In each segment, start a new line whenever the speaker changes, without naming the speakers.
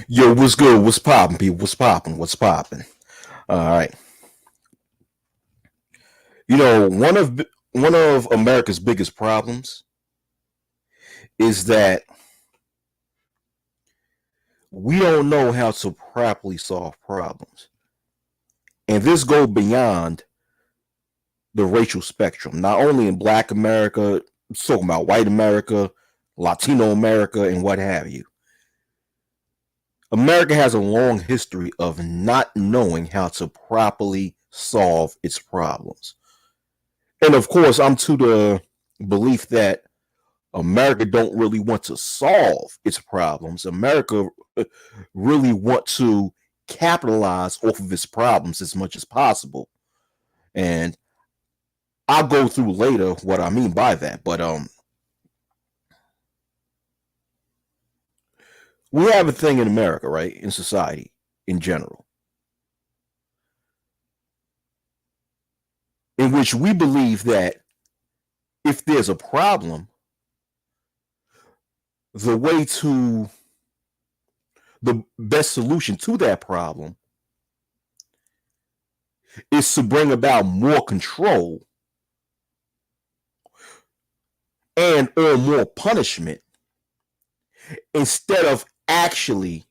Yo, what's good? What's poppin', people? What's poppin'? What's poppin'? All right. One of America's biggest problems is that we don't know how to properly solve problems, and this goes beyond the racial spectrum. Not only in Black America, it's talking about white America, Latino America, and what have you. America has a long history of not knowing how to properly solve its problems. And of course, I'm to the belief that America don't really want to solve its problems. America really want to capitalize off of its problems as much as possible. And I'll go through later what I mean by that. But we have a thing in America, right? In society in general, in which we believe that if there's a problem, the way to the best solution to that problem is to bring about more control and or more punishment instead of actually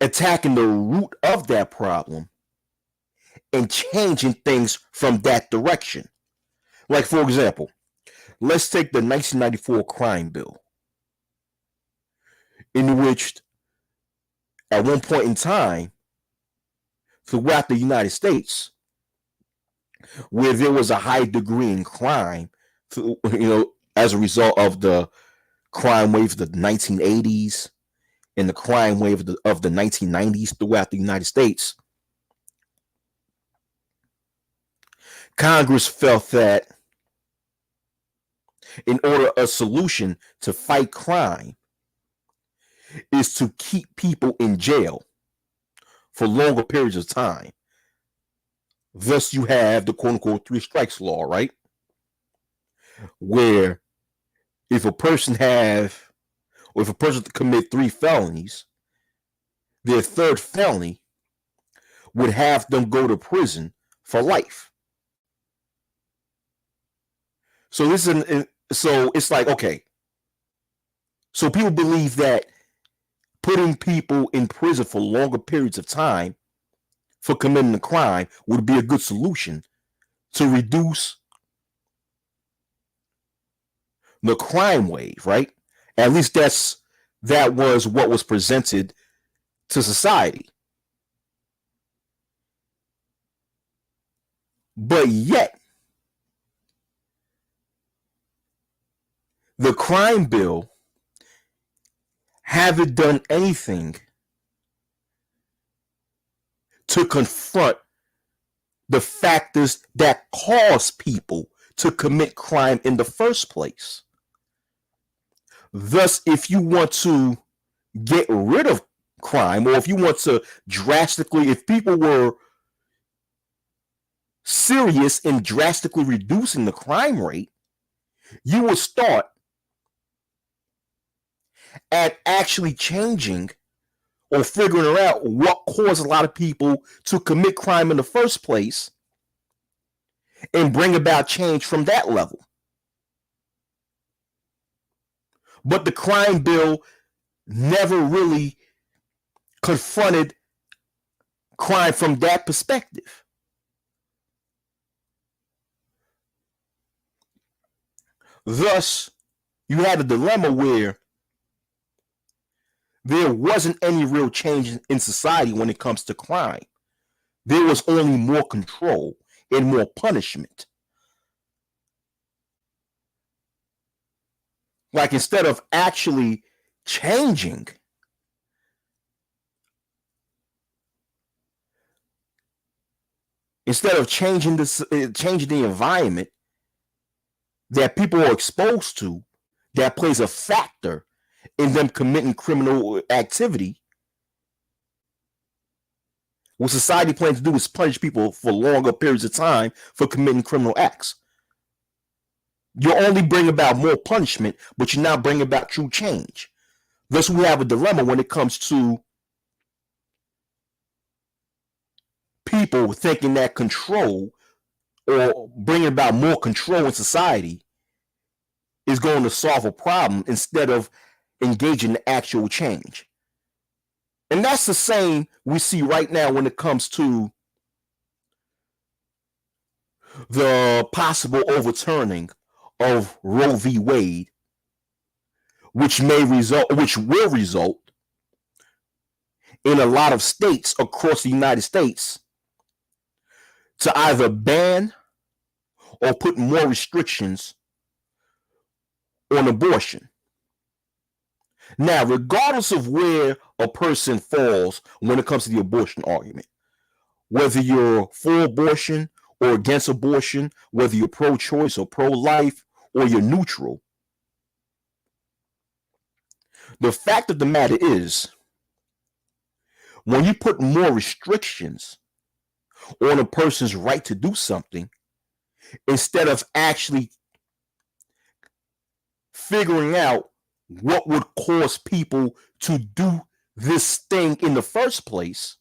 attacking the root of that problem and changing things from that direction. Like, for example, let's take the 1994 crime bill, in which at one point in time throughout the United States, where there was a high degree in crime, as a result of the crime wave of the 1980s and the crime wave of the 1990s throughout the United States, Congress felt that in order a solution to fight crime is to keep people in jail for longer periods of time. Thus, you have the quote unquote three strikes law, right? Where if a person commit three felonies, their third felony would have them go to prison for life. So it's like, okay. So people believe that putting people in prison for longer periods of time for committing a crime would be a good solution to reduce the crime wave, right? At least that was what was presented to society. But yet, the crime bill haven't done anything to confront the factors that cause people to commit crime in the first place. Thus, if you want to get rid of crime, or if you want to if people were serious in drastically reducing the crime rate, you would start at actually changing or figuring out what caused a lot of people to commit crime in the first place and bring about change from that level. But the crime bill never really confronted crime from that perspective. Thus, you had a dilemma where there wasn't any real change in society when it comes to crime. There was only more control and more punishment. Like, instead of actually changing, changing the environment that people are exposed to, that plays a factor in them committing criminal activity, what society plans to do is punish people for longer periods of time for committing criminal acts. You only bring about more punishment, but you're not bringing about true change. Thus, we have a dilemma when it comes to people thinking that control or bringing about more control in society is going to solve a problem instead of engaging in actual change. And that's the same we see right now when it comes to the possible overturning of Roe v. Wade, which will result in a lot of states across the United States to either ban or put more restrictions on abortion. Now, regardless of where a person falls when it comes to the abortion argument, whether you're for abortion or against abortion, whether you're pro-choice or pro-life, or you're neutral, the fact of the matter is, when you put more restrictions on a person's right to do something, instead of actually figuring out what would cause people to do this thing in the first place,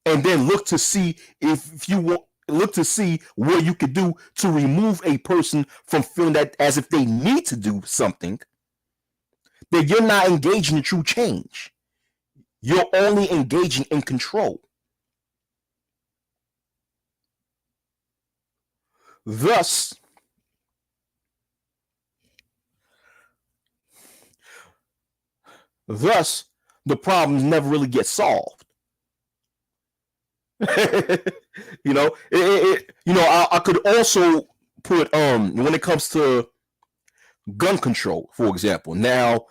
and then look to see if you want look to see what you could do to remove a person from feeling that as if they need to do something, then you're not engaging in true change. You're only engaging in control. Thus, the problems never really get solved. I could also put when it comes to gun control, for example. Now,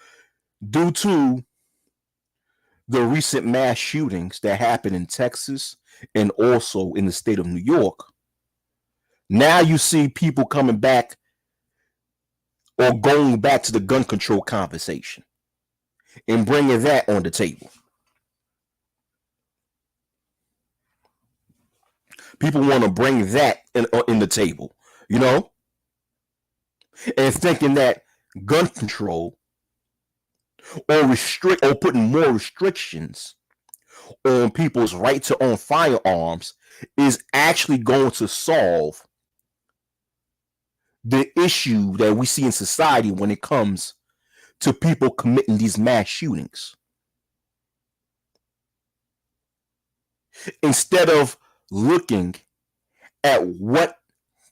due to the recent mass shootings that happened in Texas and also in the state of New York, now you see people coming back or going back to the gun control conversation and bringing that on the table. People want to bring that in the table, and thinking that gun control or putting more restrictions on people's right to own firearms is actually going to solve the issue that we see in society when it comes to people committing these mass shootings. Instead of looking at what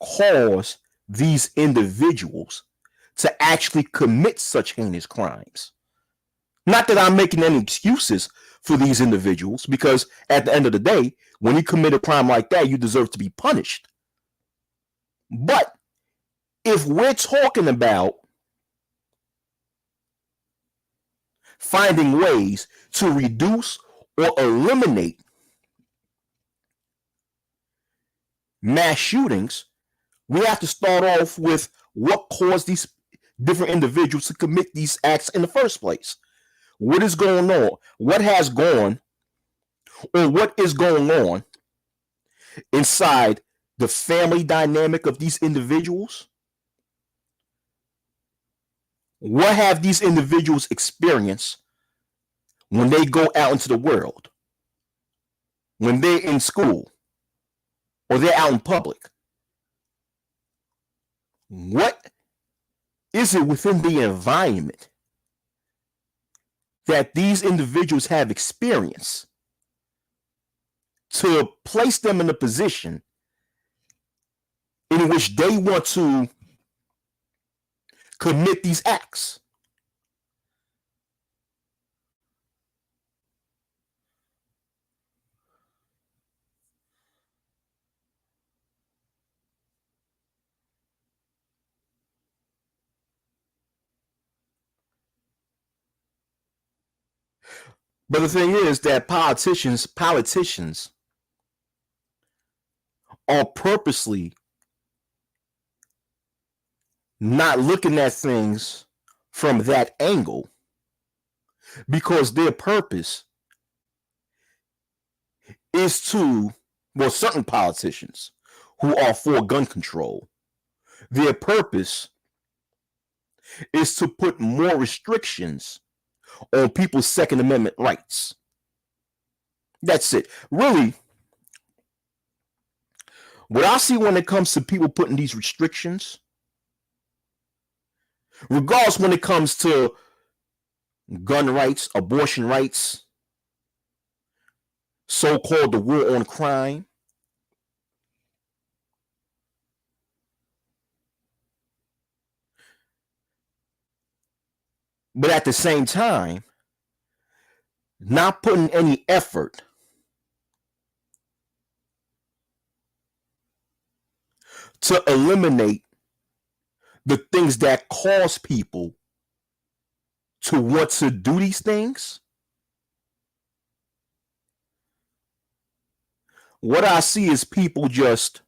caused these individuals to actually commit such heinous crimes. Not that I'm making any excuses for these individuals, because at the end of the day, when you commit a crime like that, you deserve to be punished. But if we're talking about finding ways to reduce or eliminate mass shootings, we have to start off with what caused these different individuals to commit these acts in the first place. What is going on? What has gone, or what is going on inside the family dynamic of these individuals? What have these individuals experienced when they go out into the world, when they're in school, or they're out in public? What is it within the environment that these individuals have experienced to place them in a position in which they want to commit these acts? But the thing is that politicians are purposely not looking at things from that angle, because their purpose is to, well, certain politicians who are for gun control Their purpose is to put more restrictions on people's Second Amendment rights. That's it. Really, what I see when it comes to people putting these restrictions, regardless when it comes to gun rights, abortion rights, so-called the war on crime, but at the same time, not putting any effort to eliminate the things that cause people to want to do these things. What I see is people just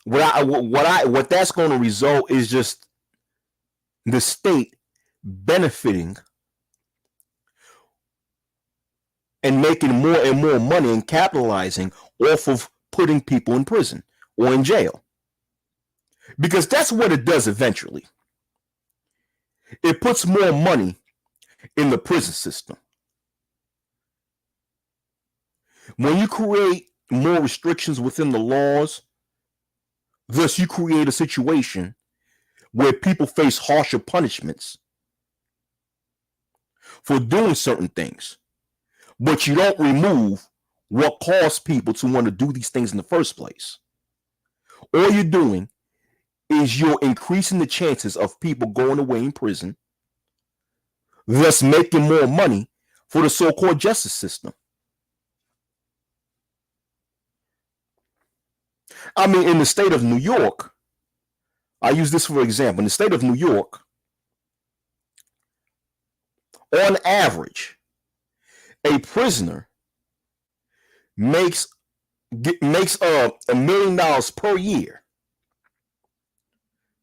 what that's going to result is just the state benefiting and making more and more money and capitalizing off of putting people in prison or in jail. Because that's what it does eventually. It puts more money in the prison system. When you create more restrictions within the laws, thus you create a situation where people face harsher punishments for doing certain things, but you don't remove what caused people to want to do these things in the first place. All you're doing is you're increasing the chances of people going away in prison, thus making more money for the so-called justice system. I mean, in the state of New York, I use this for example. In the state of New York, on average, a prisoner makes $1 million per year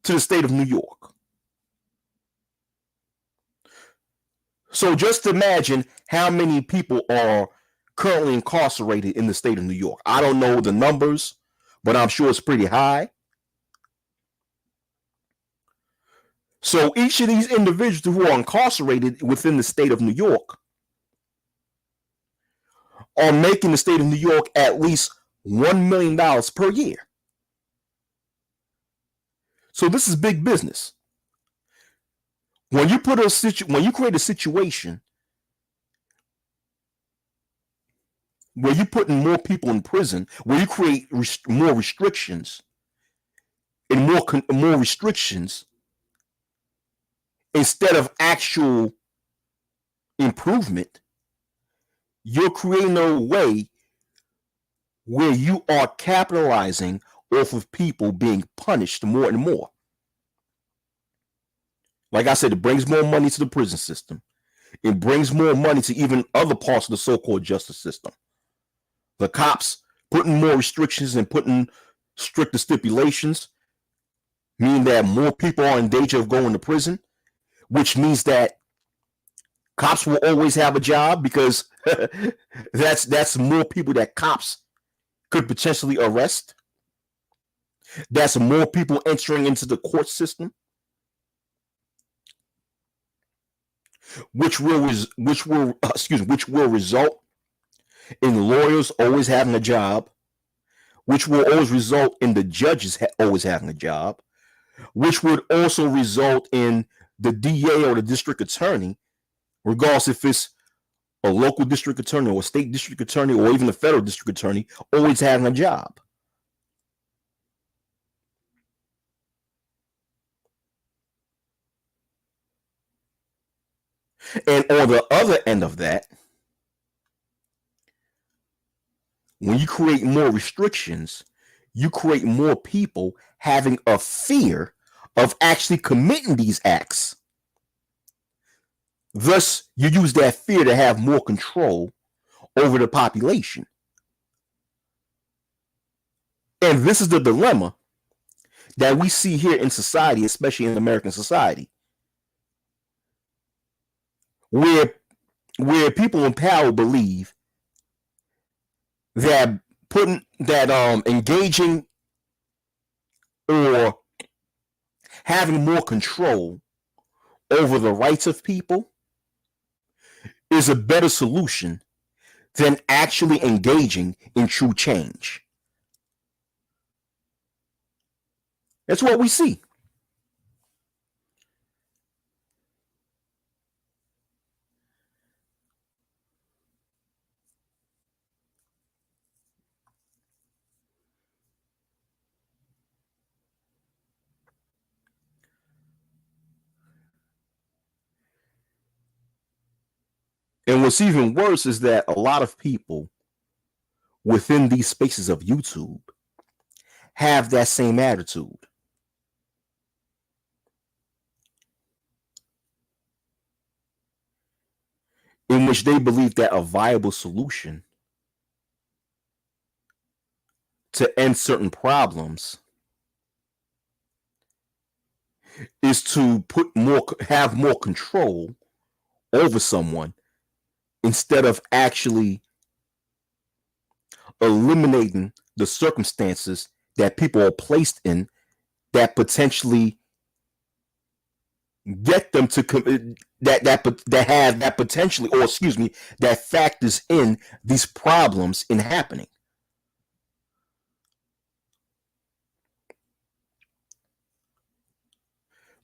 to the state of New York. So just imagine how many people are currently incarcerated in the state of New York. I don't know the numbers, but I'm sure it's pretty high. So each of these individuals who are incarcerated within the state of New York are making the state of New York at least $1 million per year. So this is big business. When you create a situation where you're putting more people in prison, where you create more restrictions and more restrictions instead of actual improvement, you're creating a way where you are capitalizing off of people being punished more and more. Like I said, it brings more money to the prison system. It brings more money to even other parts of the so-called justice system. The cops putting more restrictions and putting stricter stipulations mean that more people are in danger of going to prison, which means that cops will always have a job because that's more people that cops could potentially arrest. That's more people entering into the court system, which will result in lawyers always having a job, which will always result in the judges always having a job, which would also result in the DA or the district attorney, regardless if it's a local district attorney or a state district attorney or even a federal district attorney, always having a job. And on the other end of that, when you create more restrictions, you create more people having a fear of actually committing these acts. Thus, you use that fear to have more control over the population. And this is the dilemma that we see here in society, especially in American society, where where people in power believe that putting that engaging or having more control over the rights of people is a better solution than actually engaging in true change. That's what we see. And what's even worse is that a lot of people within these spaces of YouTube have that same attitude, in which they believe that a viable solution to end certain problems is to have more control over someone instead of actually eliminating the circumstances that people are placed in that potentially get them to that have that potentially, or excuse me, that factors in these problems in happening.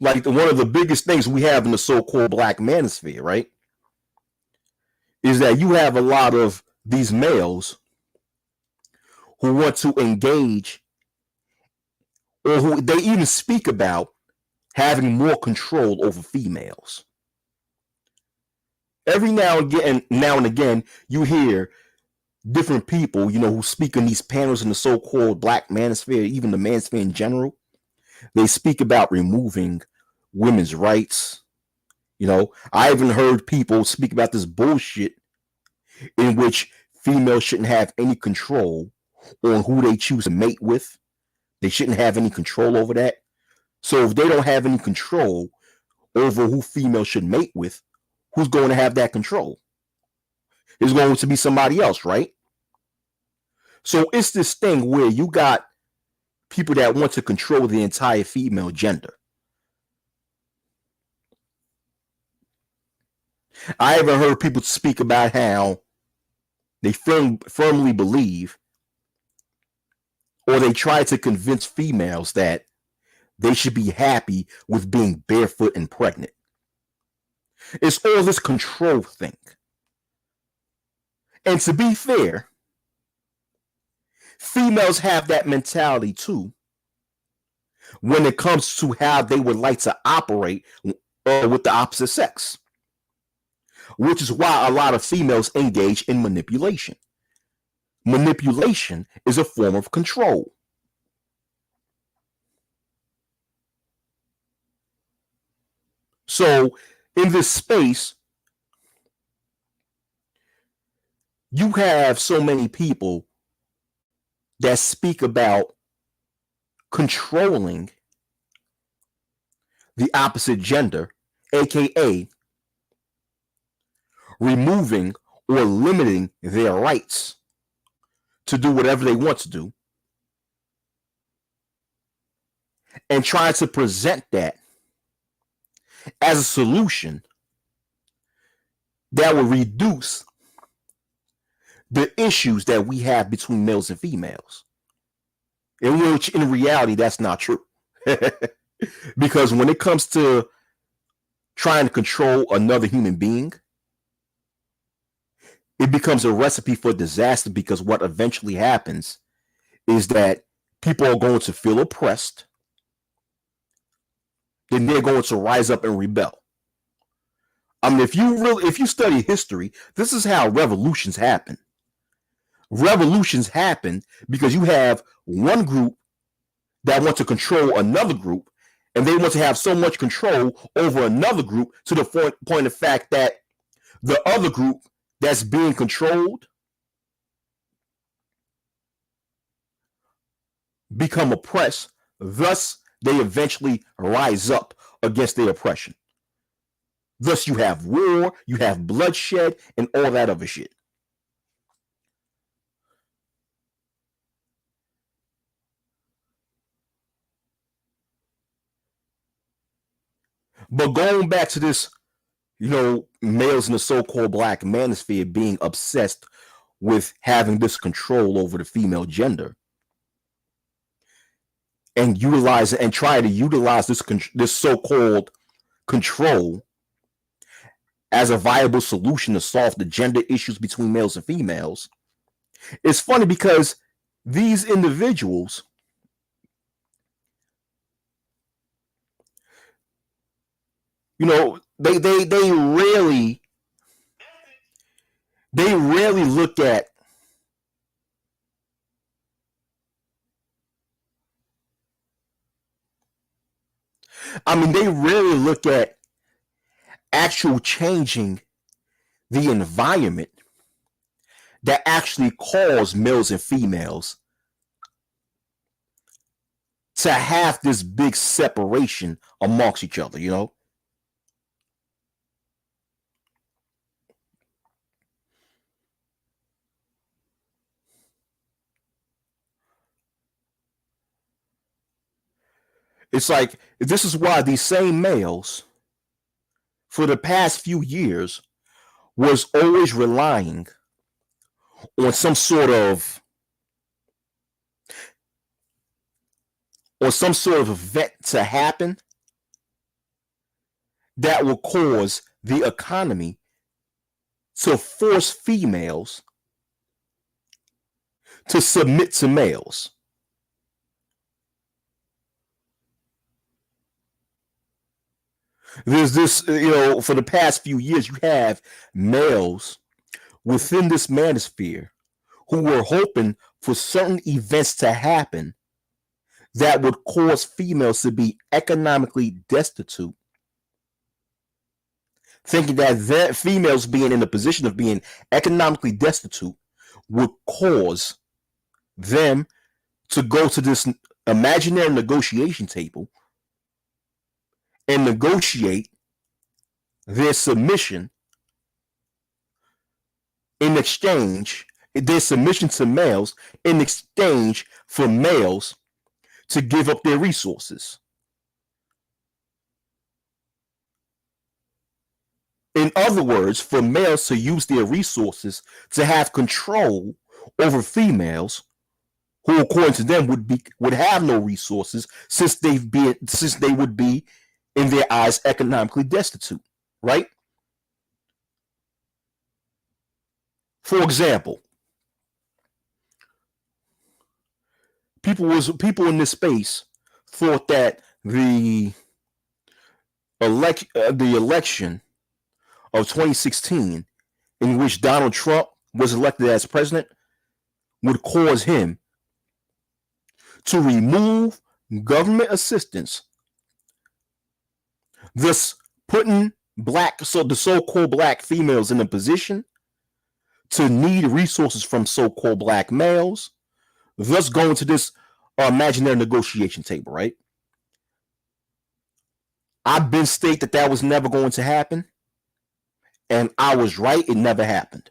Like one of the biggest things we have in the so-called black manosphere, right, is that you have a lot of these males who want to engage, or who they even speak about having more control over females. Every now and again, you hear different people, who speak in these panels in the so-called black manosphere, even the manosphere in general. They speak about removing women's rights. I even heard people speak about this bullshit in which females shouldn't have any control on who they choose to mate with. They shouldn't have any control over that. So if they don't have any control over who females should mate with, who's going to have that control? It's going to be somebody else, right? So it's this thing where you got people that want to control the entire female gender. I even heard people speak about how they firmly believe, or they try to convince females that they should be happy with being barefoot and pregnant. It's all this control thing. And to be fair, females have that mentality too when it comes to how they would like to operate with the opposite sex, which is why a lot of females engage in manipulation. Manipulation is a form of control. So in this space, you have so many people that speak about controlling the opposite gender, aka removing or limiting their rights to do whatever they want to do, and trying to present that as a solution that will reduce the issues that we have between males and females. In which, in reality, that's not true. Because when it comes to trying to control another human being, it becomes a recipe for disaster, because what eventually happens is that people are going to feel oppressed. Then they're going to rise up and rebel. I mean, if you study history, this is how revolutions happen. Revolutions happen because you have one group that want to control another group, and they want to have so much control over another group to the point of fact that the other group that's being controlled become oppressed. Thus, they eventually rise up against the oppression. Thus, you have war, you have bloodshed, and all that other shit. But going back to this, males in the so-called black manosphere being obsessed with having this control over the female gender and utilize and try to utilize this so-called control as a viable solution to solve the gender issues between males and females. It's funny because these individuals, they rarely look at, they rarely look at actual changing the environment that actually cause males and females to have this big separation amongst each other. It's like this is why these same males for the past few years was always relying on some sort of event to happen that will cause the economy to force females to submit to males. There's this, for the past few years, you have males within this manosphere who were hoping for certain events to happen that would cause females to be economically destitute, thinking that females being in a position of being economically destitute would cause them to go to this imaginary negotiation table and negotiate their submission in exchange, their submission to males in exchange for males to give up their resources. In other words, for males to use their resources to have control over females who, according to them, would have no resources since they would be, in their eyes, economically destitute, right? For example, people in this space thought that the election of 2016, in which Donald Trump was elected as president, would cause him to remove government assistance, thus putting the so-called black females in a position to need resources from so-called black males, thus going to this imaginary negotiation table, right? I've been stated that was never going to happen, and I was right. It never happened.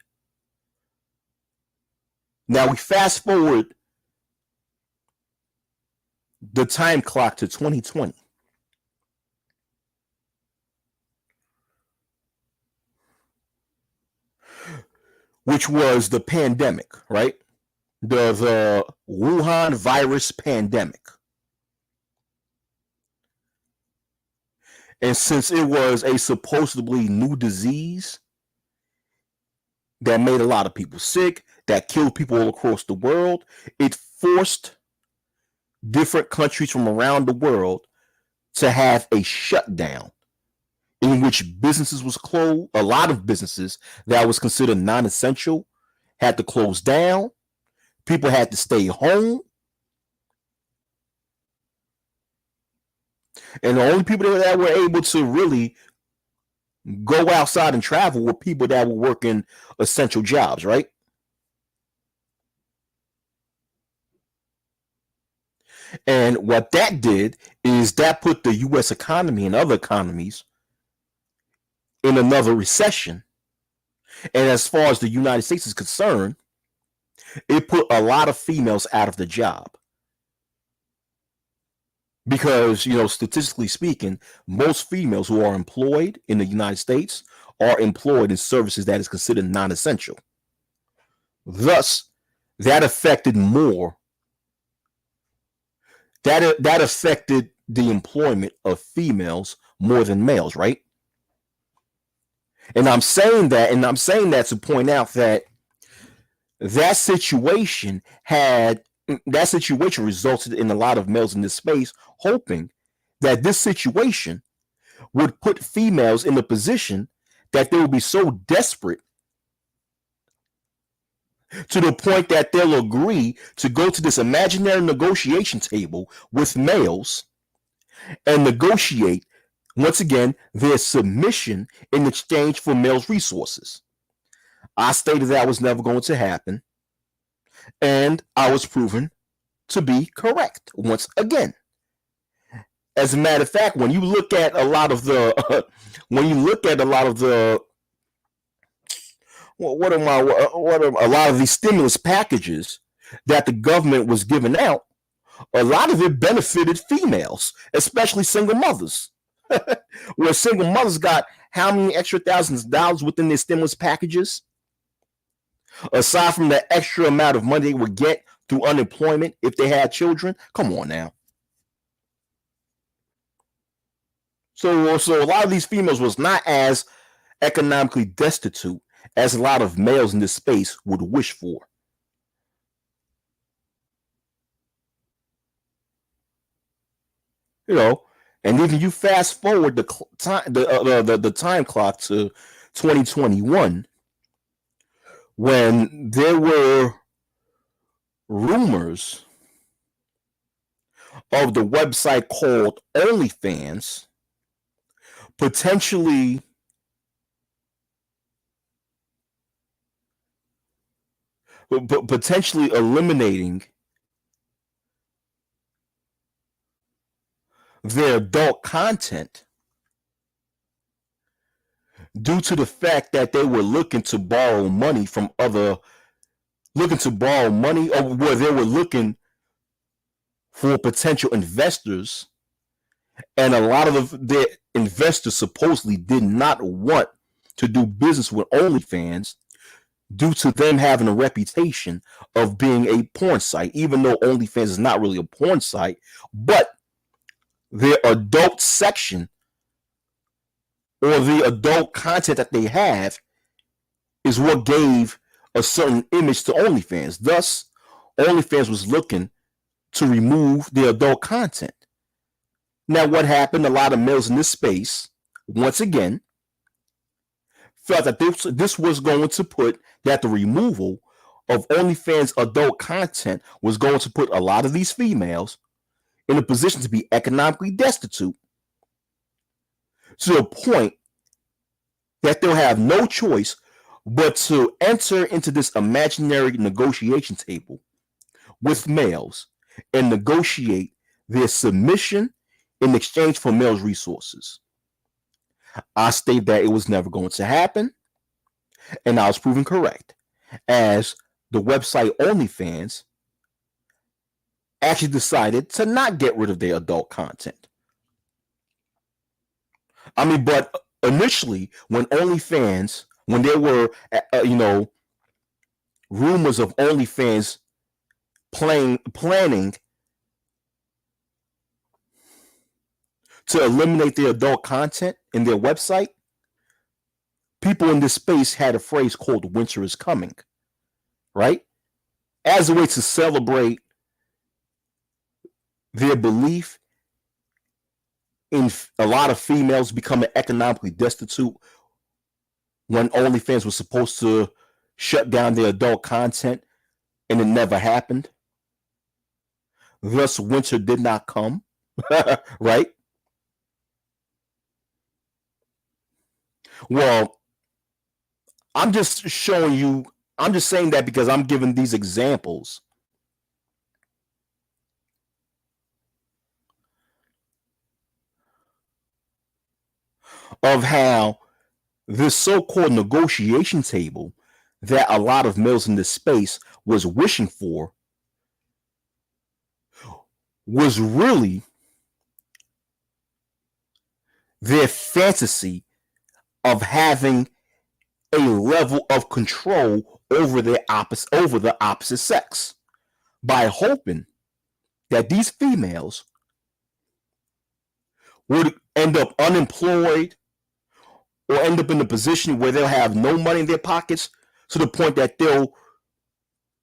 Now we fast forward the time clock to 2020. Which was the pandemic, right? The Wuhan virus pandemic. And since it was a supposedly new disease that made a lot of people sick, that killed people all across the world, it forced different countries from around the world to have a shutdown in which businesses was closed. A lot of businesses that was considered non-essential had to close down. People had to stay home. And the only people that were able to really go outside and travel were people that were working essential jobs, right? And what that did is that put the U.S. economy and other economies in another recession. And as far as the United States is concerned, it put a lot of females out of the job. Because, statistically speaking, most females who are employed in the United States are employed in services that is considered non-essential. Thus, that affected more. That affected the employment of females more than males, right? And I'm saying that to point out that that situation resulted in a lot of males in this space hoping that this situation would put females in a position that they will be so desperate to the point that they'll agree to go to this imaginary negotiation table with males and negotiate, once again, their submission in exchange for males' resources. I stated that was never going to happen, and I was proven to be correct once again. As a matter of fact, when you look at a lot of the a lot of these stimulus packages that the government was giving out, a lot of it benefited females, especially single mothers. Where single mothers got how many extra thousands of dollars within their stimulus packages, aside from the extra amount of money they would get through unemployment if they had children. Come on now. So a lot of these females was not as economically destitute as a lot of males in this space would wish for. And even you fast forward the time clock to 2021, when there were rumors of the website called OnlyFans potentially eliminating their adult content due to the fact that they were looking to borrow money or where they were looking for potential investors, and a lot of their investors supposedly did not want to do business with OnlyFans due to them having a reputation of being a porn site, even though OnlyFans is not really a porn site, but their adult section or the adult content that they have is what gave a certain image to OnlyFans. Thus, OnlyFans was looking to remove the adult content. Now, what happened? A lot of males in this space, once again, felt that this was going to put that the removal of OnlyFans adult content was going to put a lot of these females in a position to be economically destitute to the point that they'll have no choice but to enter into this imaginary negotiation table with males and negotiate their submission in exchange for males' resources. I state that it was never going to happen, and I was proven correct, as the website OnlyFans actually decided to not get rid of their adult content. I mean, but initially, when there were, rumors of OnlyFans planning to eliminate their adult content in their website, people in this space had a phrase called "winter is coming," right? As a way to celebrate their belief in a lot of females becoming economically destitute when OnlyFans was supposed to shut down their adult content, and it never happened. Thus, winter did not come, right? Well, I'm just saying that because I'm giving these examples of how this so-called negotiation table that a lot of males in this space was wishing for was really their fantasy of having a level of control over the opposite sex, by hoping that these females would end up unemployed or end up in a position where they'll have no money in their pockets, to the point that they'll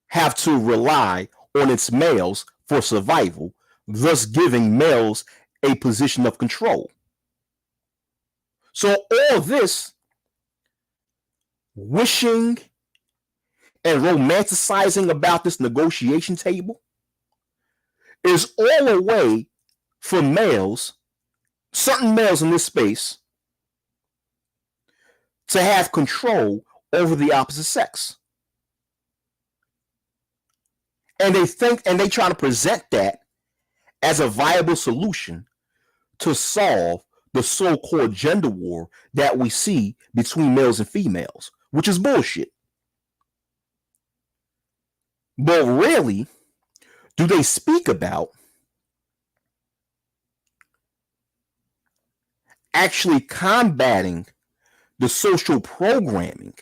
have to rely on its males for survival, thus giving males a position of control. So all this wishing and romanticizing about this negotiation table is all a way for males, certain males in this space, to have control over the opposite sex. And they try to present that as a viable solution to solve the so-called gender war that we see between males and females, which is bullshit. But rarely do they speak about actually combating the social programming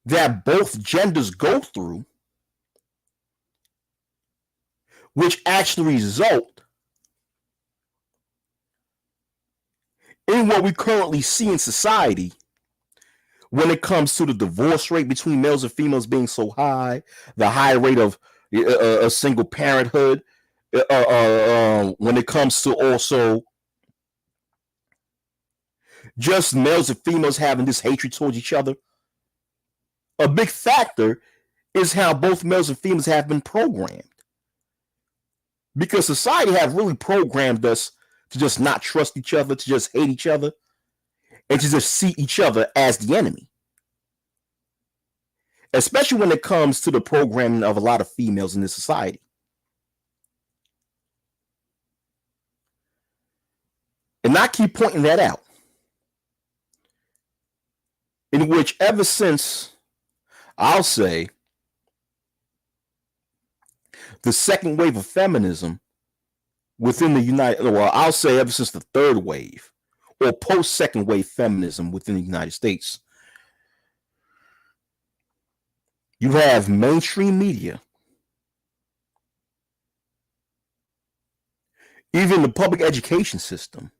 that both genders go through, which actually result in what we currently see in society when it comes to the divorce rate between males and females being so high, the high rate of a single parenthood, when it comes to also just males and females having this hatred towards each other. A big factor is how both males and females have been programmed, because society have really programmed us to just not trust each other, to just hate each other, and to just see each other as the enemy. Especially when it comes to the programming of a lot of females in this society. And I keep pointing that out. In which, ever since, I'll say, the second wave of feminism within the I'll say ever since the third wave, or post-second wave feminism within the United States, you have mainstream media, even the public education system,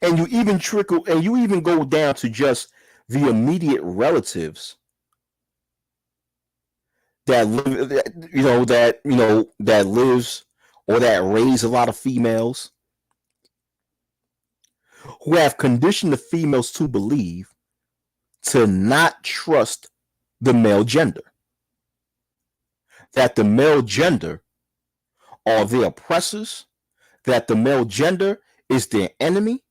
and you even go down to just the immediate relatives that lives or that raise a lot of females, who have conditioned the females to believe to not trust the male gender, that the male gender are the oppressors, that the male gender is their enemy.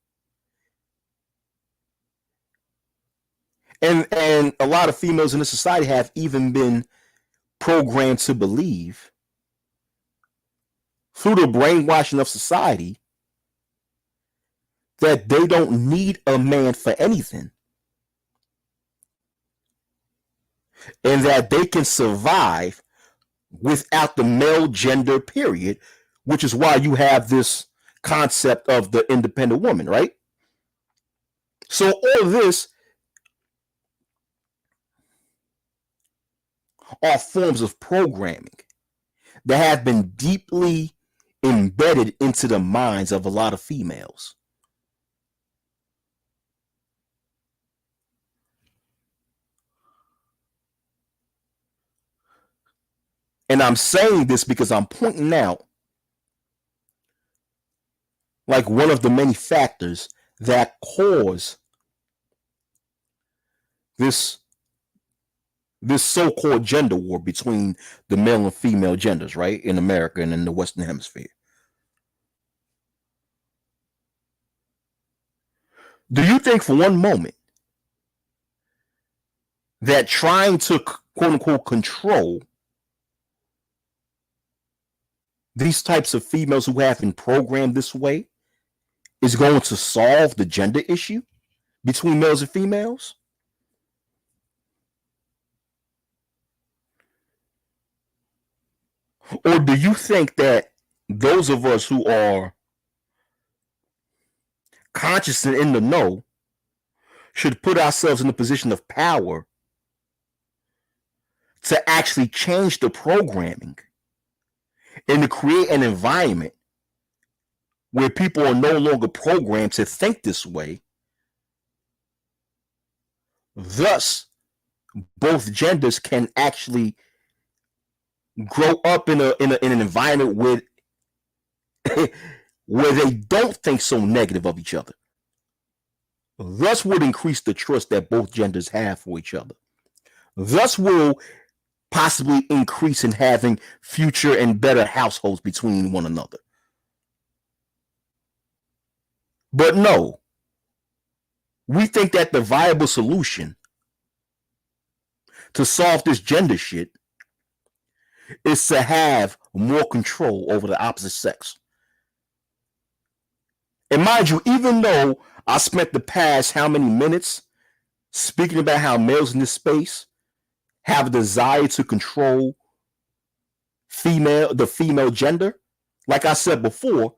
And a lot of females in this society have even been programmed to believe, through the brainwashing of society, that they don't need a man for anything, and that they can survive without the male gender, period, which is why you have this concept of the independent woman, right? So all this are forms of programming that have been deeply embedded into the minds of a lot of females. And I'm saying this because I'm pointing out like one of the many factors that cause this so-called gender war between the male and female genders, right, in America and in the Western Hemisphere. Do you think for one moment that trying to quote-unquote control these types of females who have been programmed this way is going to solve the gender issue between males and females? Or do you think that those of us who are conscious and in the know should put ourselves in a position of power to actually change the programming and to create an environment where people are no longer programmed to think this way? Thus, both genders can actually grow up in an environment where where they don't think so negative of each other. Thus would increase the trust that both genders have for each other. Thus will possibly increase in having future and better households between one another. But no, we think that the viable solution to solve this gender shit is to have more control over the opposite sex. And mind you, even though I spent the past how many minutes speaking about how males in this space have a desire to control the female gender, like I said before,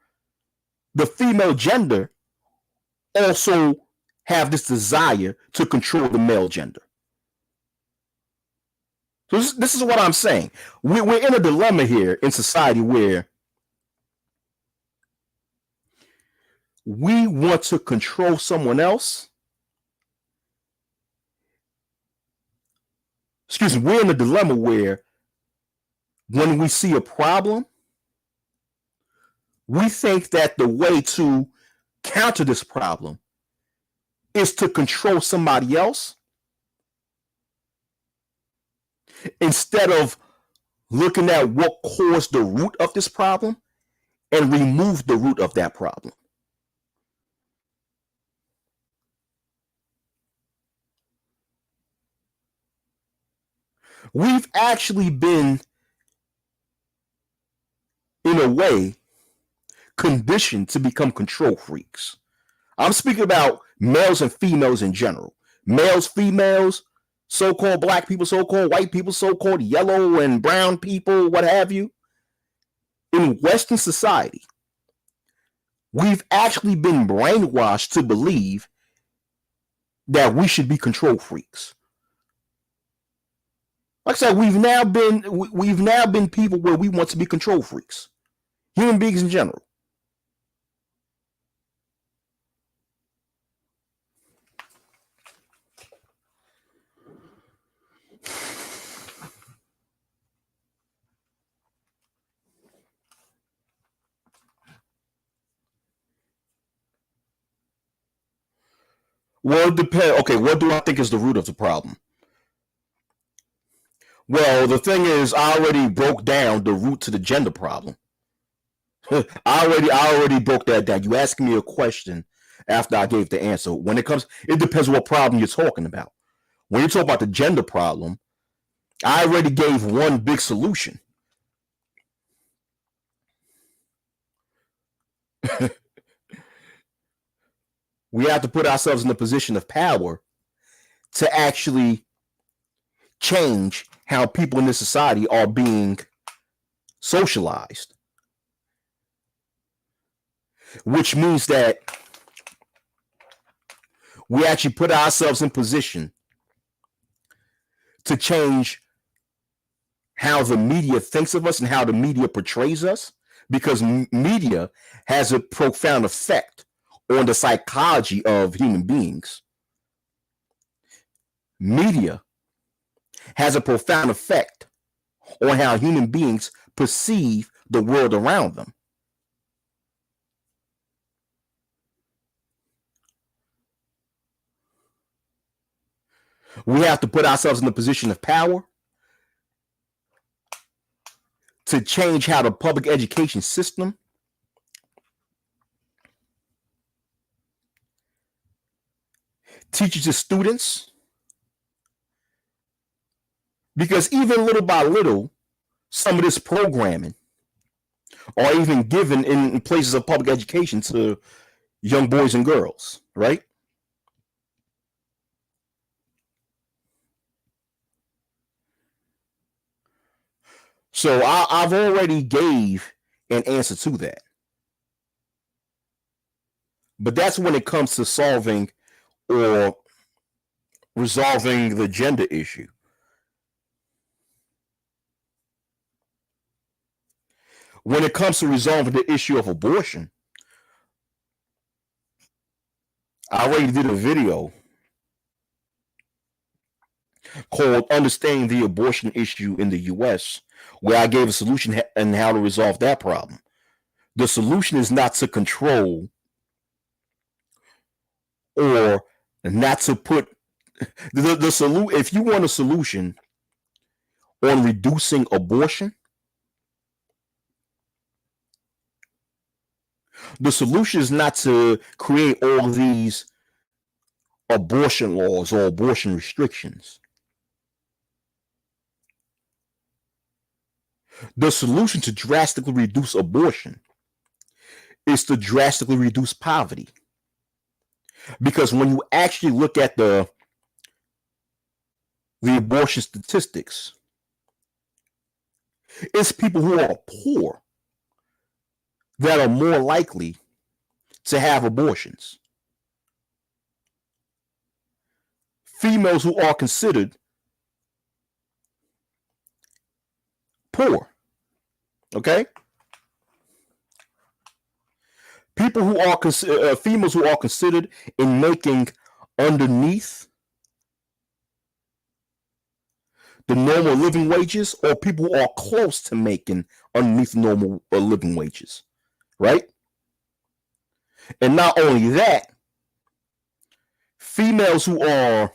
the female gender also have this desire to control the male gender. So this is what I'm saying. We're in a dilemma here in society where we want to control someone else. Excuse me, we're in a dilemma where when we see a problem, we think that the way to counter this problem is to control somebody else instead of looking at what caused the root of this problem and remove the root of that problem. We've actually been, in a way, conditioned to become control freaks. I'm speaking about males and females in general. Males, females, so-called black people, so-called white people, so-called yellow and brown people, what have you. In Western society, we've actually been brainwashed to believe that we should be control freaks. Like I said, we've now been people where we want to be control freaks. Human beings in general. Well, it depends. Okay, what do I think is the root of the problem? Well, the thing is, I already broke down the root to the gender problem. I already broke that down. You asked me a question after I gave the answer. When it depends what problem you're talking about. When you talk about the gender problem, I already gave one big solution. We have to put ourselves in a position of power to actually change how people in this society are being socialized. Which means that we actually put ourselves in position to change how the media thinks of us and how the media portrays us, because media has a profound effect on the psychology of human beings. Media has a profound effect on how human beings perceive the world around them. We have to put ourselves in a position of power to change how the public education system teaches its students. Because even little by little, some of this programming are even given in places of public education to young boys and girls, right? So I've already gave an answer to that. But that's when it comes to solving or resolving the gender issue. When it comes to resolving the issue of abortion, I already did a video called Understanding the Abortion Issue in the US, where I gave a solution and how to resolve that problem. The solution is not to control or not to put the solution. If you want a solution on reducing abortion, the solution is not to create all these abortion laws or abortion restrictions. The solution to drastically reduce abortion is to drastically reduce poverty. Because when you actually look at the abortion statistics, it's people who are poor that are more likely to have abortions. Females who are considered poor, okay? People who are females who are considered in making underneath the normal living wages, or people who are close to making underneath normal living wages, right? And not only that, females who are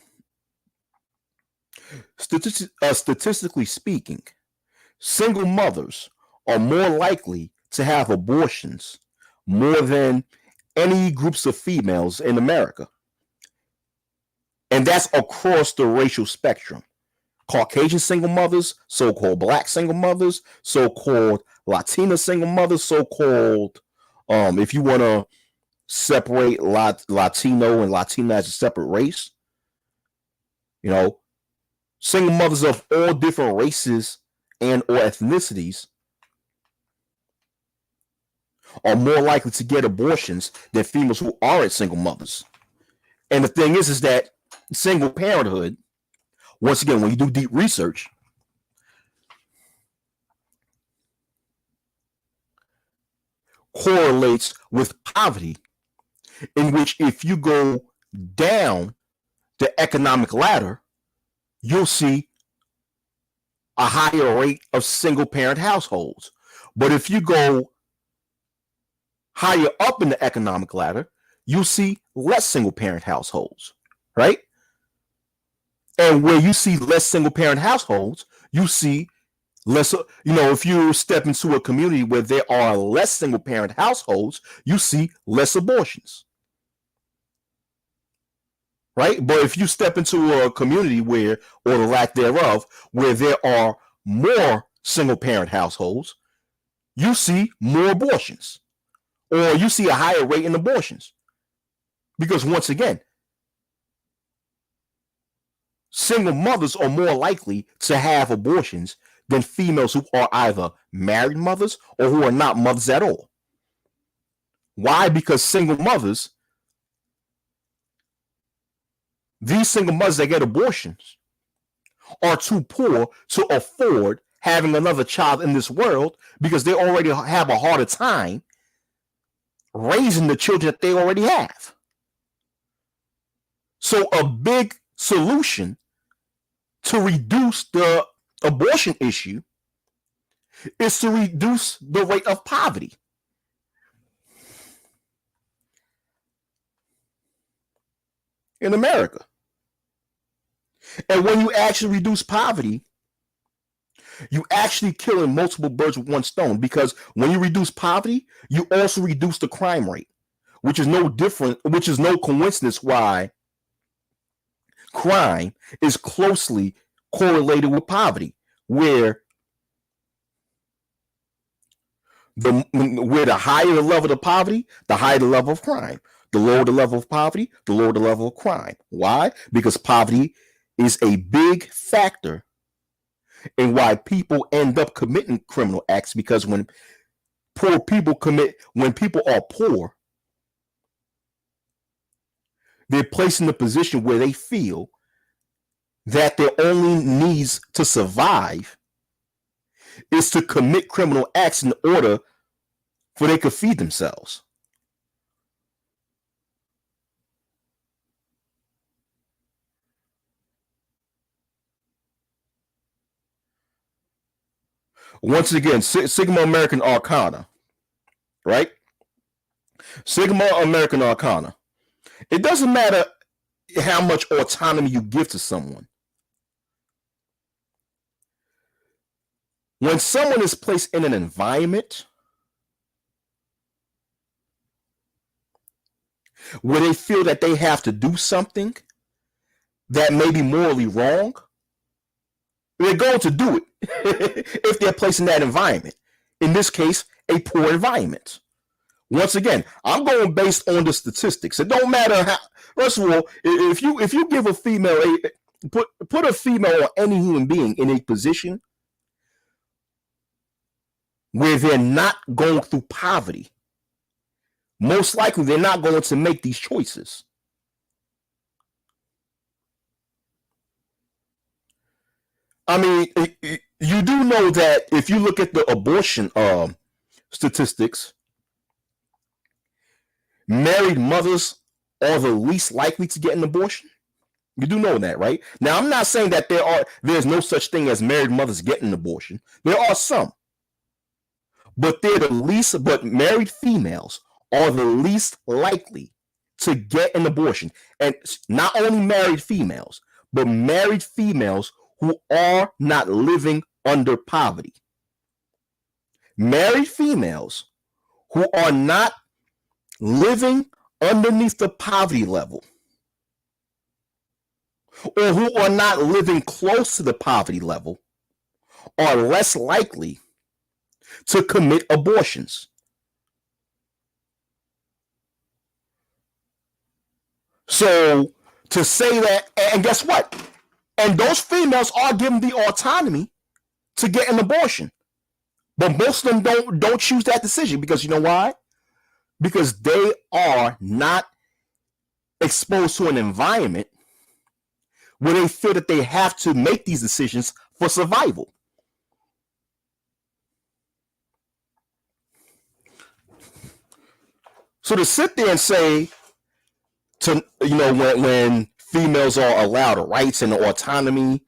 statistically speaking, single mothers are more likely to have abortions more than any groups of females in America. And that's across the racial spectrum. Caucasian single mothers, so-called black single mothers, so-called Latina single mothers, so-called, if you want to separate Latino and Latina as a separate race, you know, single mothers of all different races and or ethnicities are more likely to get abortions than females who aren't single mothers. And the thing is that single parenthood, once again, when you do deep research, correlates with poverty, in which if you go down the economic ladder, you'll see a higher rate of single parent households. But if you go higher up in the economic ladder, you'll see less single parent households, right? And where you see less single parent households, you see less, if you step into a community where there are less single parent households, you see less abortions, right? But if you step into a community where, or the lack thereof, where there are more single parent households, you see more abortions, or you see a higher rate in abortions. Because once again, single mothers are more likely to have abortions than females who are either married mothers or who are not mothers at all. Why? Because single mothers, these single mothers that get abortions, are too poor to afford having another child in this world, because they already have a harder time raising the children that they already have. So a big solution to reduce the abortion issue is to reduce the rate of poverty. In America. And when you actually reduce poverty, you actually killing multiple birds with one stone, because when you reduce poverty, you also reduce the crime rate, which is no coincidence why crime is closely correlated with poverty, where the higher the level of poverty, the higher the level of crime. The lower the level of poverty, the lower the level of crime. Why? Because poverty is a big factor in why people end up committing criminal acts. Because when people are poor, they're placed in a position where they feel that their only needs to survive is to commit criminal acts in order for they could feed themselves. Once again, Sigma American Arcana, right? Sigma American Arcana. It doesn't matter how much autonomy you give to someone. When someone is placed in an environment where they feel that they have to do something that may be morally wrong, they're going to do it if they're placed in that environment. In this case, a poor environment. Once again, I'm going based on the statistics. It don't matter how. First of all, if you give a female put a female or any human being in a position where they're not going through poverty, most likely they're not going to make these choices. I mean, you do know that if you look at the abortion statistics, married mothers are the least likely to get an abortion. You do know that, right? Now, I'm not saying that there's no such thing as married mothers getting an abortion. There are some, but but married females are the least likely to get an abortion. And not only married females, but married females who are not living under poverty. Married females who are not living underneath the poverty level, or who are not living close to the poverty level, are less likely to commit abortions. So to say that, and guess what? And those females are given the autonomy to get an abortion. But most of them don't choose that decision, because you know why? Because they are not exposed to an environment where they feel that they have to make these decisions for survival. So to sit there and say, when females are allowed rights and autonomy,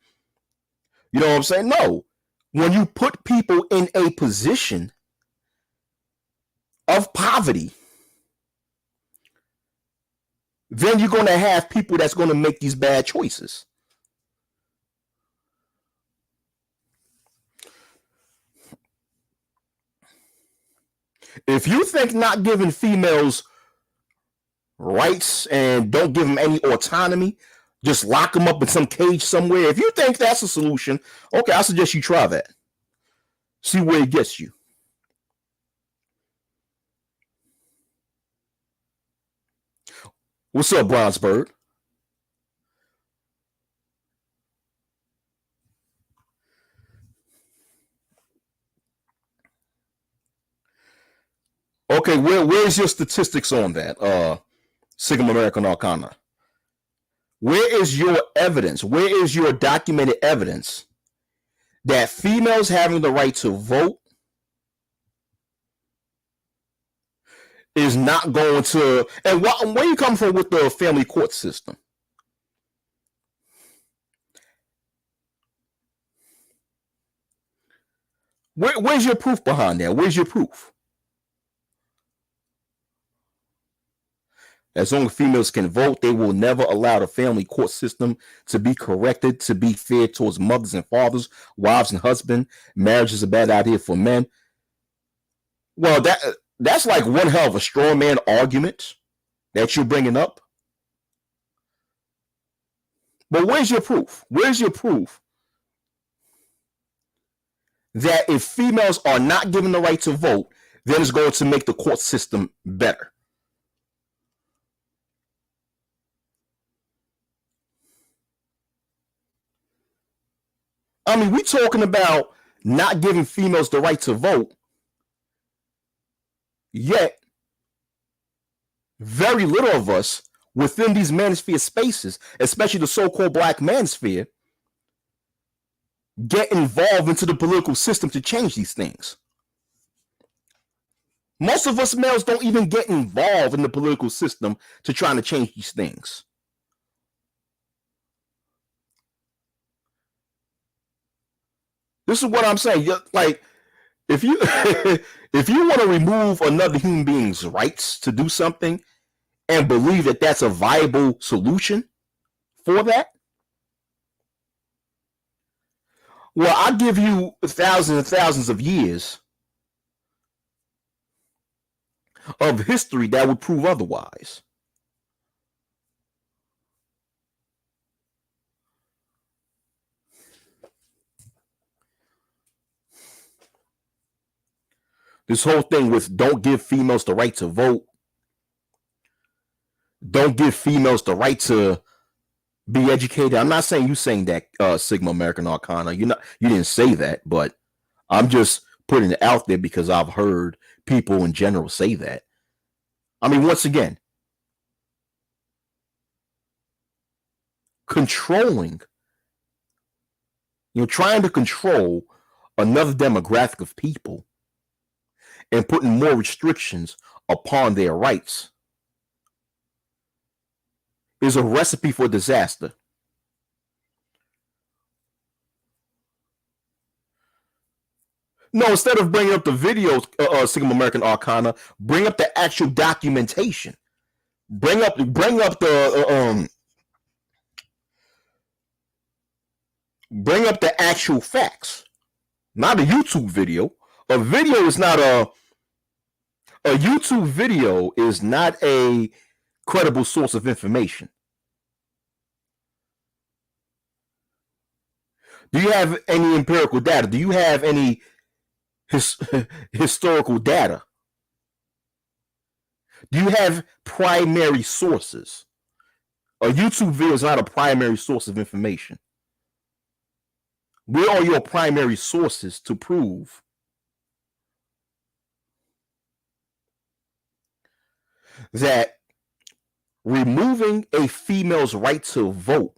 you know what I'm saying? No. When you put people in a position of poverty, then you're going to have people that's going to make these bad choices. If you think not giving females rights and don't give them any autonomy, just lock them up in some cage somewhere, if you think that's a solution, okay, I suggest you try that. See where it gets you. What's up, Bronzebird? Okay, where's your statistics on that? Sigma American Arcana. Where is your evidence? Where is your documented evidence that females having the right to vote is not going to? And where you come from with the family court system? Where's your proof behind that? Where's your proof? As long as females can vote, they will never allow the family court system to be corrected, to be fair towards mothers and fathers, wives and husbands. Marriage is a bad idea for men. Well, that's like one hell of a straw man argument that you're bringing up. But where's your proof? Where's your proof that if females are not given the right to vote, then it's going to make the court system better? I mean, we talking about not giving females the right to vote, yet very little of us within these manosphere spaces, especially the so-called black manosphere, get involved into the political system to change these things. Most of us males don't even get involved in the political system to trying to change these things. This is what I'm saying. Like, if you if you want to remove another human being's rights to do something and believe that that's a viable solution for that, well, I give you thousands and thousands of years of history that would prove otherwise. This whole thing with don't give females the right to vote, don't give females the right to be educated. I'm not saying you saying that, Sigma American Arcana. You didn't say that, but I'm just putting it out there because I've heard people in general say that. I mean, once again, controlling, trying to control another demographic of people and putting more restrictions upon their rights is a recipe for disaster. No, instead of bringing up the videos, Sigma American Arcana, bring up the actual documentation. Bring up the actual facts, not a YouTube video. A video is not a YouTube video is not a credible source of information. Do you have any empirical data? Do you have any his, historical data? Do you have primary sources? A YouTube video is not a primary source of information. Where are your primary sources to prove that removing a female's right to vote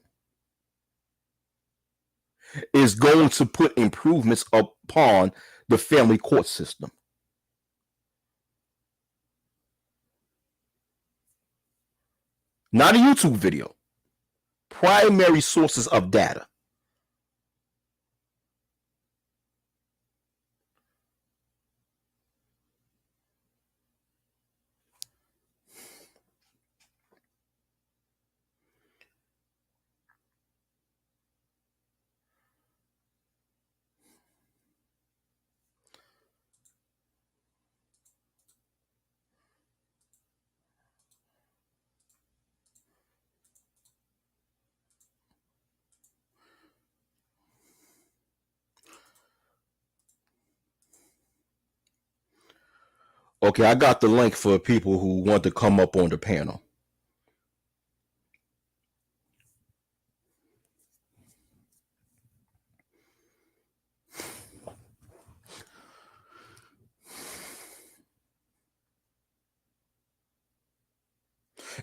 is going to put improvements upon the family court system? Not a YouTube video. Primary sources of data. Okay, I got the link for people who want to come up on the panel.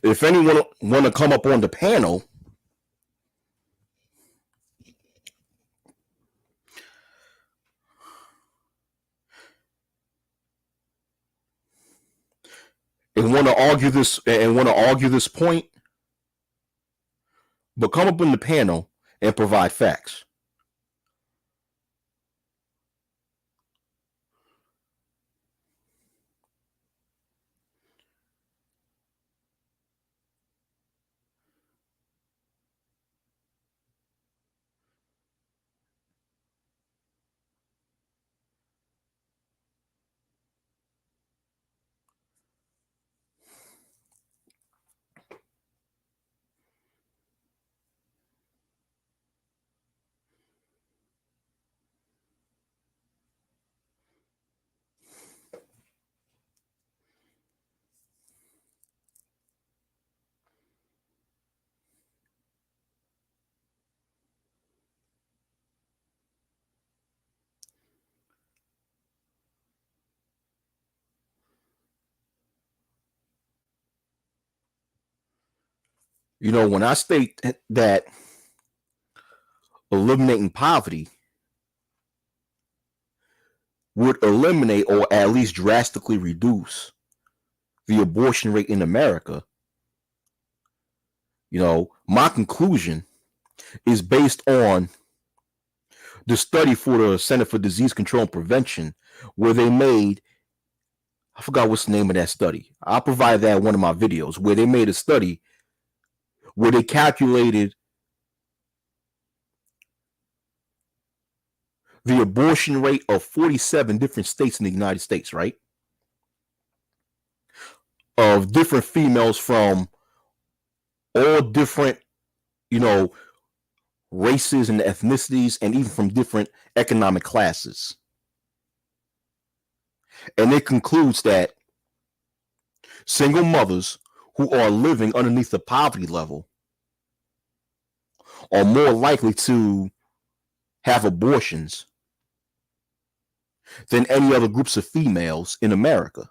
If anyone want to come up on the panel, and want to argue this point, but come up on the panel and provide facts. When I state that eliminating poverty would eliminate or at least drastically reduce the abortion rate in America, my conclusion is based on the study for the Center for Disease Control and Prevention, where they made, I forgot what's the name of that study. I'll provide that in one of my videos, where they made a study where they calculated the abortion rate of 47 different states in the United States, right? Of different females from all different, races and ethnicities, and even from different economic classes. And it concludes that single mothers who are living underneath the poverty level are more likely to have abortions than any other groups of females in America.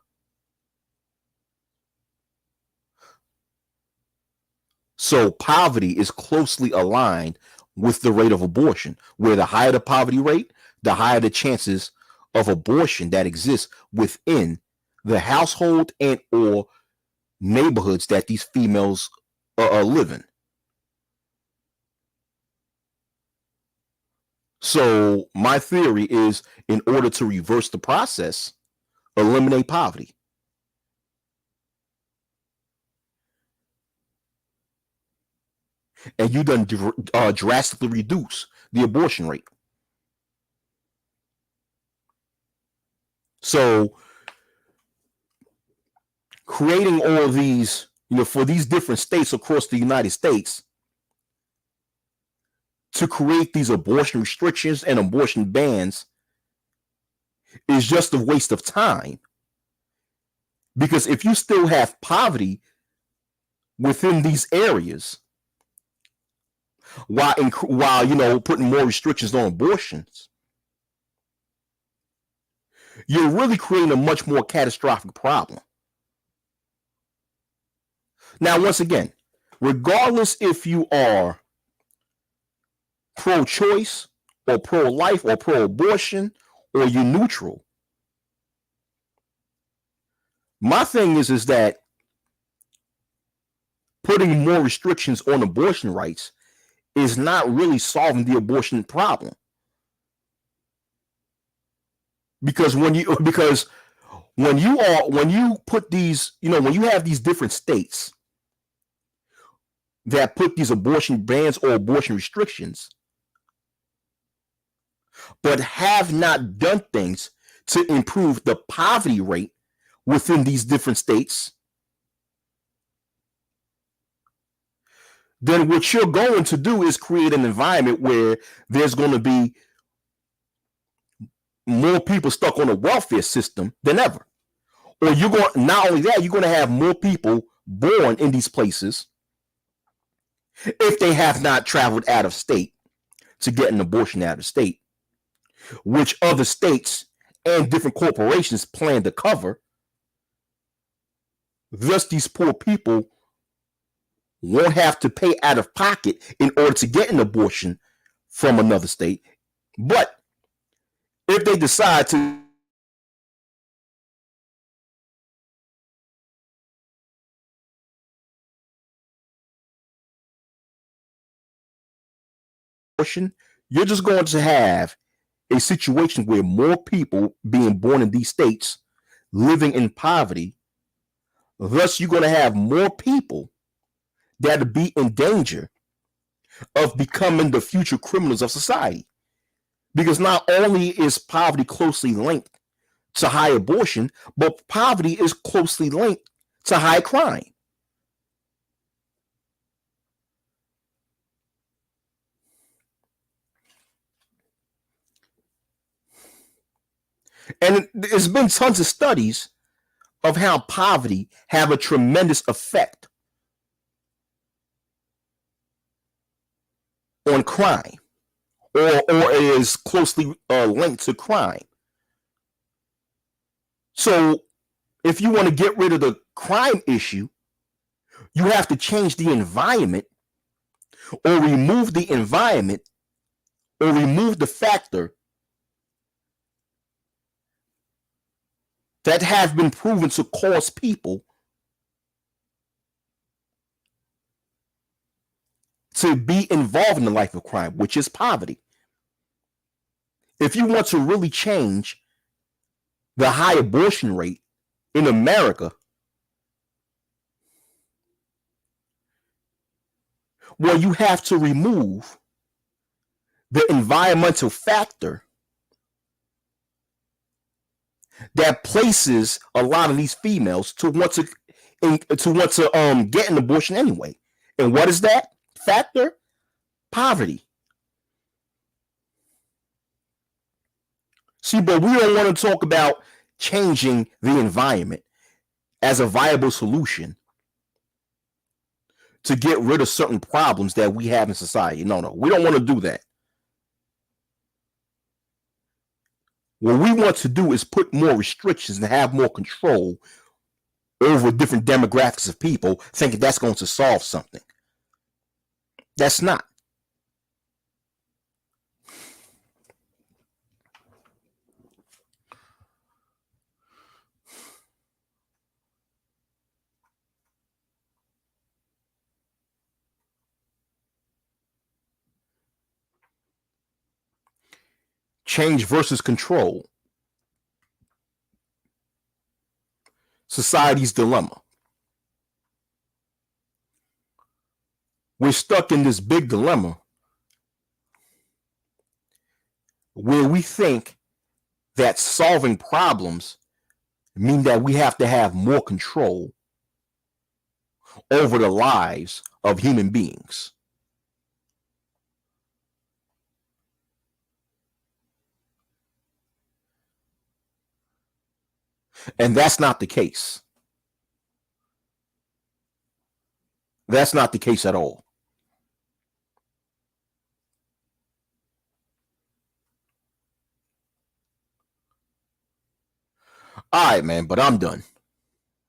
So poverty is closely aligned with the rate of abortion, where the higher the poverty rate, the higher the chances of abortion that exists within the household and or neighborhoods that these females live in. So my theory is, in order to reverse the process, eliminate poverty. And you then drastically reduce the abortion rate. So creating all of these, for these different states across the United States, to create these abortion restrictions and abortion bans is just a waste of time. Because if you still have poverty within these areas, while putting more restrictions on abortions, you're really creating a much more catastrophic problem. Now, once again, regardless if you are pro-choice or pro-life or pro-abortion or you're neutral, my thing is that putting more restrictions on abortion rights is not really solving the abortion problem. Because when you put these, when you have these different states that put these abortion bans or abortion restrictions, but have not done things to improve the poverty rate within these different states, then what you're going to do is create an environment where there's going to be more people stuck on a welfare system than ever. Or not only that, you're going to have more people born in these places if they have not traveled out of state to get an abortion out of state, which other states and different corporations plan to cover. Thus, these poor people won't have to pay out of pocket in order to get an abortion from another state. But if they decide to abortion, you're just going to have a situation where more people being born in these states living in poverty. Thus, you're going to have more people that'll be in danger of becoming the future criminals of society. Because not only is poverty closely linked to high abortion, but poverty is closely linked to high crime. And there's been tons of studies of how poverty have a tremendous effect on crime, or is closely linked to crime. So if you want to get rid of the crime issue, You have to change the environment or remove the environment or remove the factor that have been proven to cause people to be involved in the life of crime, which is poverty. If you want to really change the high abortion rate in America, well, you have to remove the environmental factor that places a lot of these females to want to get an abortion anyway. And what is that factor? Poverty. See, but we don't want to talk about changing the environment as a viable solution to get rid of certain problems that we have in society. No, we don't want to do that. What we want to do is put more restrictions and have more control over different demographics of people, thinking that's going to solve something. That's not. Change versus control. Society's dilemma. We're stuck in this big dilemma where we think that solving problems mean that we have to have more control over the lives of human beings. And that's not the case. That's not the case at all. All right, man, but I'm done.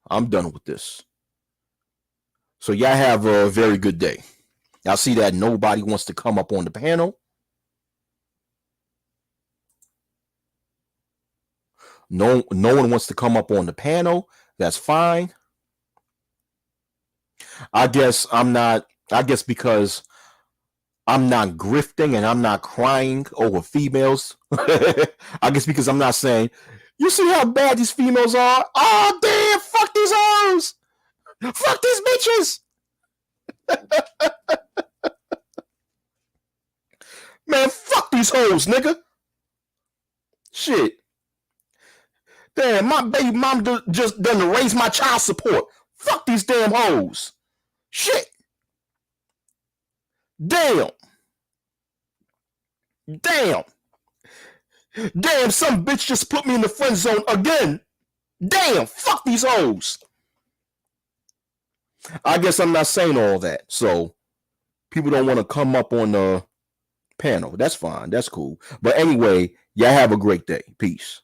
I'm done with this. So y'all have a very good day. I see that nobody wants to come up on the panel. No one wants to come up on the panel. That's fine. I guess because I'm not grifting and I'm not crying over females. I guess because I'm not saying, you see how bad these females are? Oh, damn, fuck these hoes. Fuck these bitches. Man, fuck these hoes, nigga. Shit. Damn, my baby mom just done raise my child support. Fuck these damn hoes. Shit. Damn. Damn, some bitch just put me in the friend zone again. Damn, fuck these hoes. I guess I'm not saying all that. So people don't want to come up on the panel. That's fine. That's cool. But anyway, y'all have a great day. Peace.